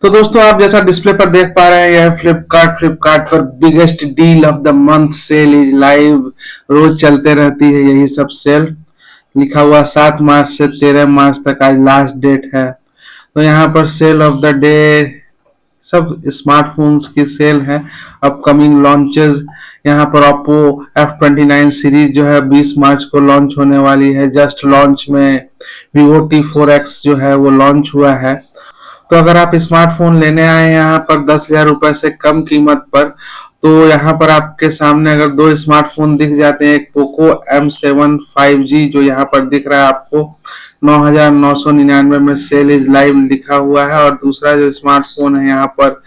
तो दोस्तों आप जैसा डिस्प्ले पर देख पा रहे हैं यह फ्लिपकार्ट पर biggest deal of the month sale is live. रोज चलते रहती है यही सब सेल। लिखा हुआ 7 मार्च से 13 मार्च तक आज लास्ट डेट है। तो यहाँ पर सेल ऑफ द डे सब स्मार्टफोन्स की सेल है। अपकमिंग लॉन्चेस यहाँ पर ओप्पो F29 सीरीज जो है 20 मार्च को लॉन्च होने वाली है। जस्ट लॉन्च में Vivo T4X जो है वो लॉन्च हुआ है। तो अगर आप स्मार्टफोन लेने आए हैं यहाँ पर 10,000 रुपए से कम कीमत पर, तो यहाँ पर आपके सामने अगर दो स्मार्टफोन दिख जाते हैं। एक पोको M7 5G जो यहाँ पर दिख रहा है आपको 9,999 में सेल इज लाइव लिखा हुआ है, और दूसरा जो स्मार्टफोन है यहाँ पर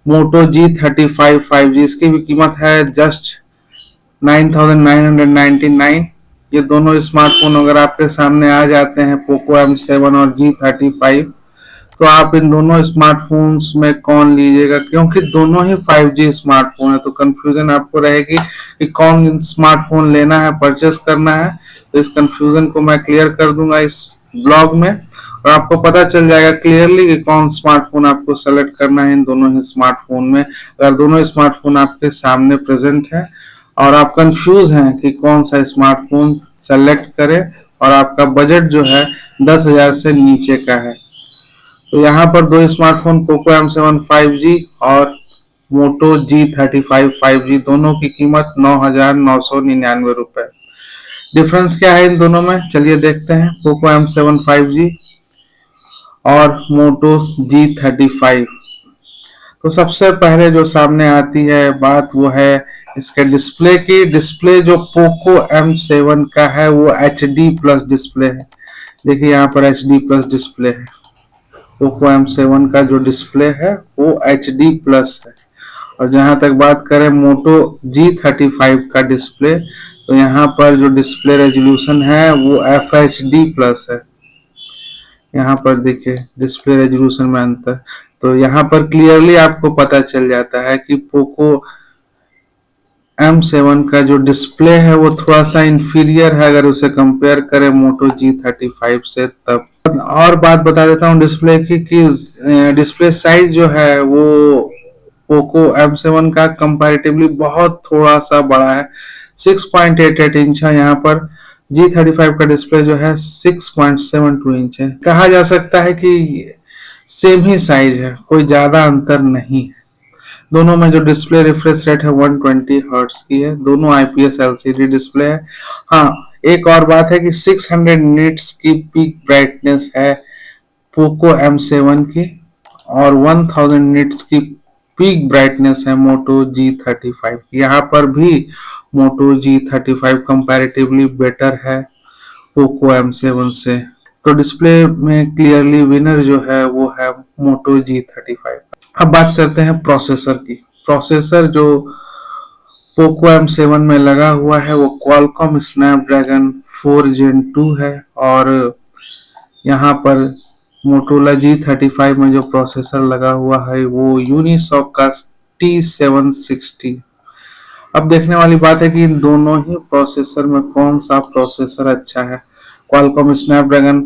मोटो G35 5G, इसकी भी कीमत है जस्ट 9,999। ये दोनों स्मार्टफोन अगर आपके सामने आ जाते हैं पोको M7 और G35, तो आप इन दोनों स्मार्टफोन्स में कौन लीजिएगा, क्योंकि दोनों ही 5G स्मार्टफोन है। तो कंफ्यूजन आपको रहेगी कि कौन स्मार्टफोन लेना है, परचेस करना है। तो इस कंफ्यूजन को मैं क्लियर कर दूंगा इस ब्लॉग में, और आपको पता चल जाएगा क्लियरली कि कौन स्मार्टफोन आपको सेलेक्ट करना है इन दोनों ही स्मार्टफोन में। अगर दोनों स्मार्टफोन आपके सामने प्रेजेंट है और आप कंफ्यूज हैं कि कौन सा स्मार्टफोन सेलेक्ट करें, और आपका बजट जो है 10,000 से नीचे का है, तो यहाँ पर दो स्मार्टफोन पोको M7 5G और मोटो G35 5G दोनों की कीमत 9,999 रुपए। डिफरेंस क्या है इन दोनों में, चलिए देखते हैं। पोको M7 5G और मोटो G35, तो सबसे पहले जो सामने आती है बात वो है इसके डिस्प्ले की। डिस्प्ले जो पोको M7 का है वो HD प्लस डिस्प्ले है। देखिए यहाँ पर HD प्लस डिस्प्ले है। पोको M7 का जो डिस्प्ले है वो HD प्लस है। और जहां तक बात करें मोटो G35 का डिस्प्ले, तो यहाँ पर जो डिस्प्ले रेजोल्यूशन है वो FHD प्लस है। यहाँ पर देखिए डिस्प्ले रेजोल्यूशन में अंतर, तो यहाँ पर क्लियरली आपको पता चल जाता है कि पोको M7 का जो डिस्प्ले है वो थोड़ा सा इंफीरियर है अगर उसे कंपेयर करें मोटो G35 से। तब और बात बता देता हूँ डिस्प्ले की कि डिस्प्ले साइज जो है वो पोको M7 का कंपैरेटिवली बहुत थोड़ा सा बड़ा है, 6.88 इंच है। यहाँ पर G35 का डिस्प्ले जो है 6.72 इंच है। कहा जा सकता है कि सेम ही साइज है, कोई ज्यादा अंतर नहीं है। दोनों में जो डिस्प्ले रिफ्रेश रेट है 120 हर्ट्ज की है। दोनों IPS LCD डिस्प्ले है। हाँ, एक और बात है कि 600 निट्स की पीक ब्राइटनेस है पोको M7 की, और 1000 निट्स की पीक ब्राइटनेस है मोटो G35। यहाँ पर भी मोटो G35 कंपैरेटिवली बेटर है पोको M7 से। तो डिस्प्ले में क्लियरली विनर जो है वो है मोटो G35। अब बात करते हैं प्रोसेसर की। प्रोसेसर जो पोको M7 में लगा हुआ है वो क्वालकॉम स्नैपड्रैगन 4 Gen 2 है, और यहाँ पर मोटोरोला G35 में जो प्रोसेसर लगा हुआ है वो यूनिसॉक का T760। अब देखने वाली बात है कि इन दोनों ही प्रोसेसर में कौन सा प्रोसेसर अच्छा है, क्वालकॉम स्नैपड्रैगन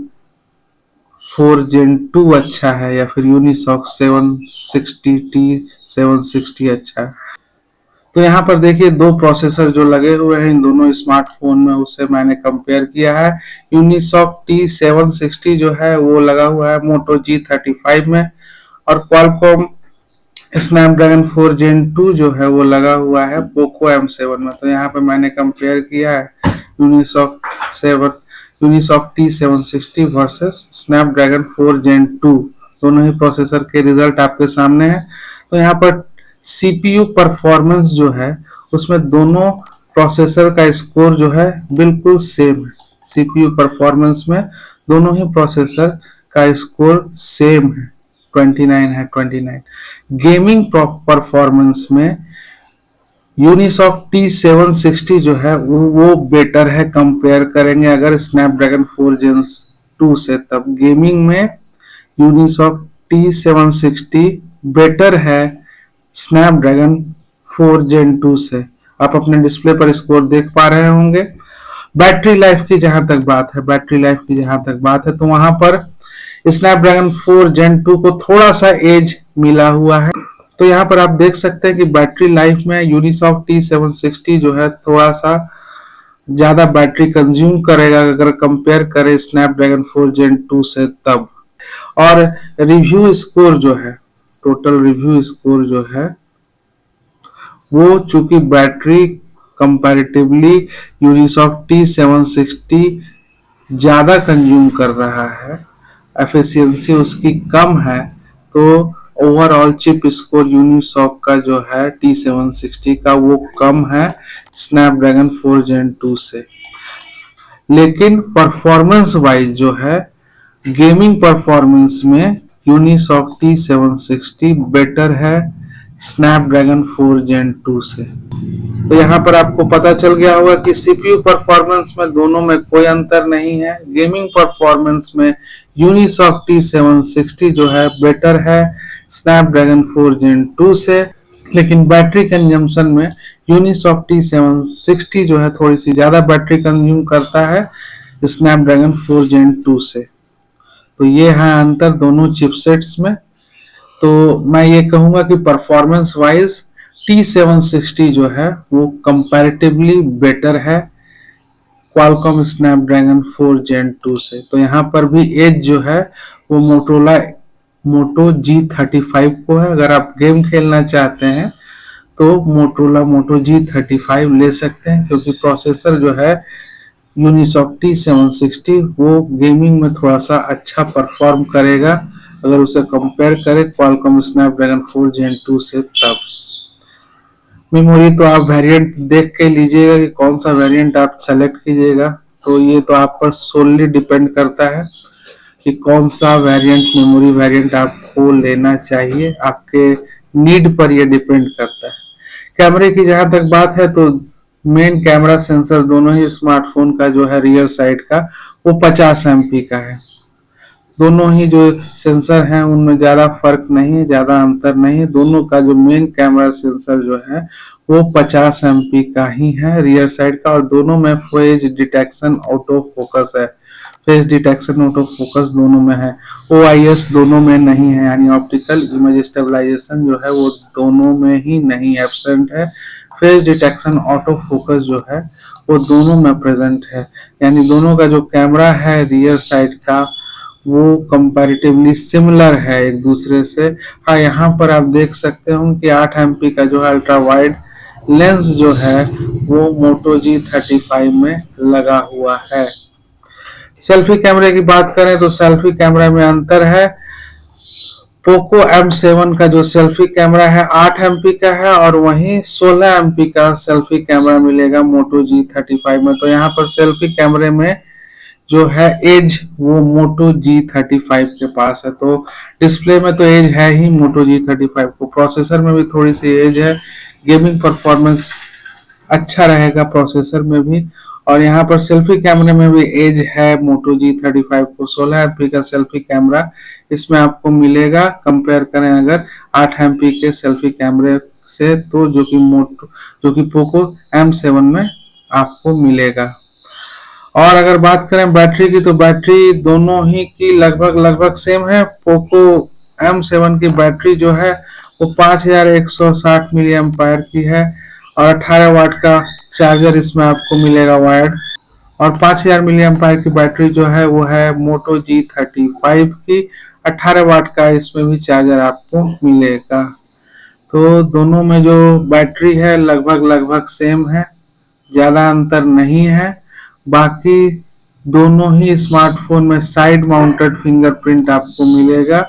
4 Gen 2 अच्छा है या फिर यूनिसॉक 760 T760 अच्छा है। तो यहाँ पर देखिए दो प्रोसेसर जो लगे हुए हैं इन दोनों स्मार्टफोन में, उससे मैंने कंपेयर किया है। यूनिसॉक T760 जो है वो लगा हुआ है मोटो G35 में, और क्वालकॉम स्नैपड्रैगन 4 Gen 2 जो है वो लगा हुआ है पोको M7 में। तो यहाँ पे मैंने कंपेयर किया है Unisoc T760 versus Snapdragon 4 Gen 2। दोनों ही प्रोसेसर के रिजल्ट आपके सामने है। तो यहाँ पर CPU परफॉर्मेंस जो है उसमें दोनों प्रोसेसर का स्कोर जो है बिल्कुल सेम है। CPU परफॉर्मेंस में दोनों ही प्रोसेसर का स्कोर सेम है, 29 है 29। गेमिंग परफॉर्मेंस में यूनिसॉक T760 जो है वो बेटर है कंपेयर करेंगे अगर स्नैपड्रैगन 4 Gen 2 से। तब गेमिंग में यूनिसॉक T760 बेटर है स्नैपड्रैगन 4 Gen 2 से। आप अपने डिस्प्ले पर स्कोर देख पा रहे होंगे। बैटरी लाइफ की जहां तक बात है तो वहां पर स्नैपड्रैगन 4 Gen 2 को थोड़ा सा एज मिला हुआ है। तो यहाँ पर आप देख सकते हैं कि बैटरी लाइफ में यूनिसॉक T760 जो है थोड़ा सा ज्यादा बैटरी कंज्यूम करेगा अगर कंपेयर करें स्नैपड्रैगन 4 Gen 2 से तब। और रिव्यू स्कोर जो है, टोटल रिव्यू स्कोर जो है वो चूंकि बैटरी कंपैरेटिवली यूनिसॉक T760 ज्यादा कंज्यूम कर रहा है, एफिशिएंसी उसकी कम है, तो ओवरऑल चिप स्कोर यूनिसॉक का जो है T760 का वो कम है स्नैपड्रैगन 4 Gen 2 से। लेकिन परफॉर्मेंस वाइज जो है, गेमिंग परफॉर्मेंस में यूनिसॉक T760 बेटर है स्नैपड्रैगन 4 Gen 2 से। तो यहाँ पर आपको पता चल गया होगा कि सीपीयू परफॉर्मेंस में दोनों में कोई अंतर नहीं है। गेमिंग परफॉर्मेंस में यूनिसॉक T760 जो है बेटर है स्नैपड्रैगन 4 Gen 2 से, लेकिन बैटरी कंजम्पशन में यूनिसॉक T760 जो है थोड़ी सी ज्यादा बैटरी कंज्यूम करता है स्नैपड्रैगन 4 Gen 2 से। तो ये है अंतर दोनों चिपसेट्स में। तो मैं ये कहूंगा कि परफॉर्मेंस वाइज T760 जो है वो कंपैरेटिवली बेटर है क्वालकॉम स्नैपड्रैगन 4 Gen 2 से। तो यहाँ पर भी एज जो है वो मोटोरोला मोटो G35 को है। अगर आप गेम खेलना चाहते हैं तो मोटोरोला मोटो G35 ले सकते हैं, क्योंकि प्रोसेसर जो है यूनिसॉक T760 वो गेमिंग में थोड़ा सा अच्छा परफॉर्म करेगा अगर उसे कंपेयर करें क्वालकॉम स्नैपड्रैगन 4 Gen 2 से तब। मेमोरी तो आप वेरिएंट देख के लीजिएगा कि कौन सा वेरिएंट आप सेलेक्ट कीजिएगा, तो ये तो आप पर सोलली डिपेंड करता है कि कौन सा वेरिएंट मेमोरी वेरिएंट आपको लेना चाहिए, आपके नीड पर ये डिपेंड करता है। कैमरे की जहां तक बात है तो मेन कैमरा सेंसर दोनों ही स्मार्टफोन का जो है रियर साइड का वो 50 MP का है। दोनों ही जो सेंसर हैं उनमें ज्यादा फर्क नहीं है, ज्यादा अंतर नहीं है। दोनों का जो मेन कैमरा सेंसर जो है वो 50 MP का ही है रियर साइड का, और दोनों में फेज डिटेक्शन ऑटो फोकस है। फेस डिटेक्शन ऑटो फोकस दोनों में है, OIS दोनों में नहीं है, यानी ऑप्टिकल इमेज स्टेबलाइजेशन जो है वो दोनों में ही नहीं, एब्सेंट है। फेस डिटेक्शन ऑटो फोकस जो है वो दोनों में प्रेजेंट है, यानी दोनों का जो कैमरा है रियर साइड का वो कंपैरेटिवली सिमिलर है एक दूसरे से। हाँ, यहाँ पर आप देख सकते हो कि 8 MP का जो है अल्ट्रा वाइड लेंस जो है वो मोटो G35 में लगा हुआ है। सेल्फी कैमरे की बात करें तो सेल्फी कैमरा में अंतर है। पोको M7 का जो सेल्फी कैमरा है 8 MP का है, और वहीं 16 MP का सेल्फी कैमरा मिलेगा मोटो G35 में। तो यहाँ पर सेल्फी कैमरे में जो है एज वो मोटो G35 के पास है। तो डिस्प्ले में तो एज है ही मोटो G35 को, प्रोसेसर में भी थोड़ी सी एज है। गेमिंग परफॉर्मेंस अच्छा रहेगा प्रोसेसर में भी, और यहाँ पर सेल्फी कैमरे में भी एज है मोटो G35 को। 16 MP का सेल्फी कैमरा इसमें आपको मिलेगा, कंपेयर करें अगर 8 MP के सेल्फी कैमरे से, तो जो कि पोको M7 में आपको मिलेगा। और अगर बात करें बैटरी की तो बैटरी दोनों ही की लगभग सेम है। पोको M7 की बैटरी जो है वो 5160 मिली एम्पायर की है, और 18 वाट का चार्जर इसमें आपको मिलेगा वायर्ड। और 5000 मिली एम्पायर की बैटरी जो है वो है मोटो G35 की, 18 वाट का इसमें भी चार्जर आपको मिलेगा। तो दोनों में जो बैटरी है लगभग सेम है, ज्यादा अंतर नहीं है। बाकी दोनों ही स्मार्टफोन में साइड माउंटेड फिंगरप्रिंट आपको मिलेगा।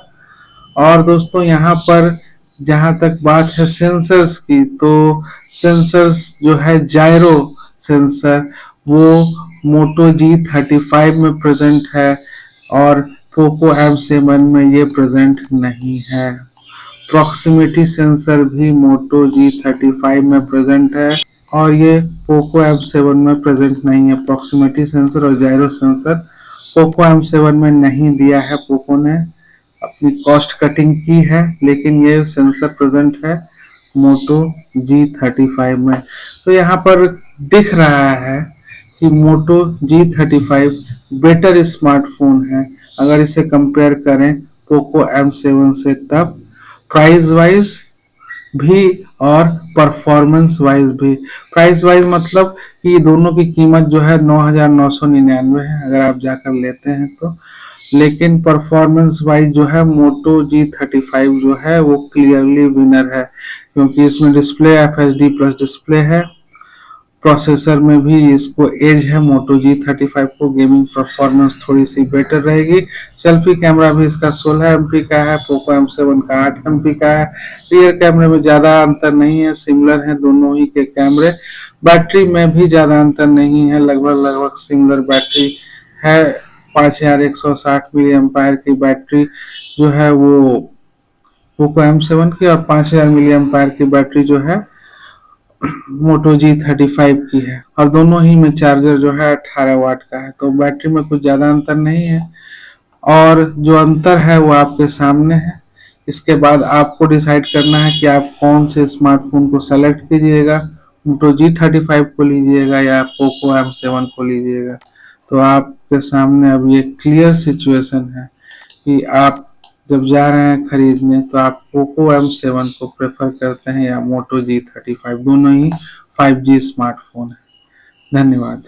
और दोस्तों यहाँ पर जहाँ तक बात है सेंसर्स की, तो सेंसर्स जो है जायरो सेंसर वो मोटो G35 में प्रेजेंट है, और पोको M7 में ये प्रेजेंट नहीं है। प्रॉक्सिमिटी सेंसर भी मोटो G35 में प्रेजेंट है, और ये पोको M7 में प्रेजेंट नहीं है। प्रॉक्सिमिटी सेंसर और जायरो सेंसर पोको M7 में नहीं दिया है, पोको ने अपनी कॉस्ट कटिंग की है, लेकिन ये सेंसर प्रेजेंट है मोटो G35 में। तो यहाँ पर दिख रहा है कि मोटो G35 बेटर स्मार्टफोन है अगर इसे कंपेयर करें पोको M7 से, तब प्राइस वाइज भी और परफॉर्मेंस वाइज भी। प्राइस वाइज मतलब कि दोनों की कीमत जो है 9,999 है अगर आप जाकर लेते हैं तो। लेकिन परफॉर्मेंस वाइज जो है मोटो G35 जो है वो क्लियरली विनर है, क्योंकि इसमें डिस्प्ले FHD प्लस डिस्प्ले है। प्रोसेसर में भी इसको एज है मोटो G35 को। गेमिंग परफॉर्मेंस थोड़ी सी बेटर रहेगी। सेल्फी कैमरा भी इसका 16 MP का है, पोको M7 का 8 MP का है। रियर कैमरे में ज़्यादा अंतर नहीं है, सिमिलर है दोनों ही के कैमरे। बैटरी में भी ज़्यादा अंतर नहीं है, लगभग सिमिलर बैटरी है। 5160 मिली एम्पायर की बैटरी जो है वो पोको M7 की, और 5000 मिली एम्पायर की बैटरी जो है मोटो G35 की है। और दोनों ही में चार्जर जो है 18 वाट का है, तो बैटरी में कुछ ज़्यादा अंतर नहीं है। और जो अंतर है वो आपके सामने है। इसके बाद आपको डिसाइड करना है कि आप कौन से स्मार्टफोन को सेलेक्ट कीजिएगा, मोटो G35 को लीजिएगा या पोको M7 को लीजिएगा। तो आपके सामने अब ये क्लियर सिचुएशन है कि आप जब जा रहे हैं खरीदने तो आप पोको M7 को प्रेफर करते हैं या मोटो G35। दोनों ही 5G स्मार्टफोन है। धन्यवाद।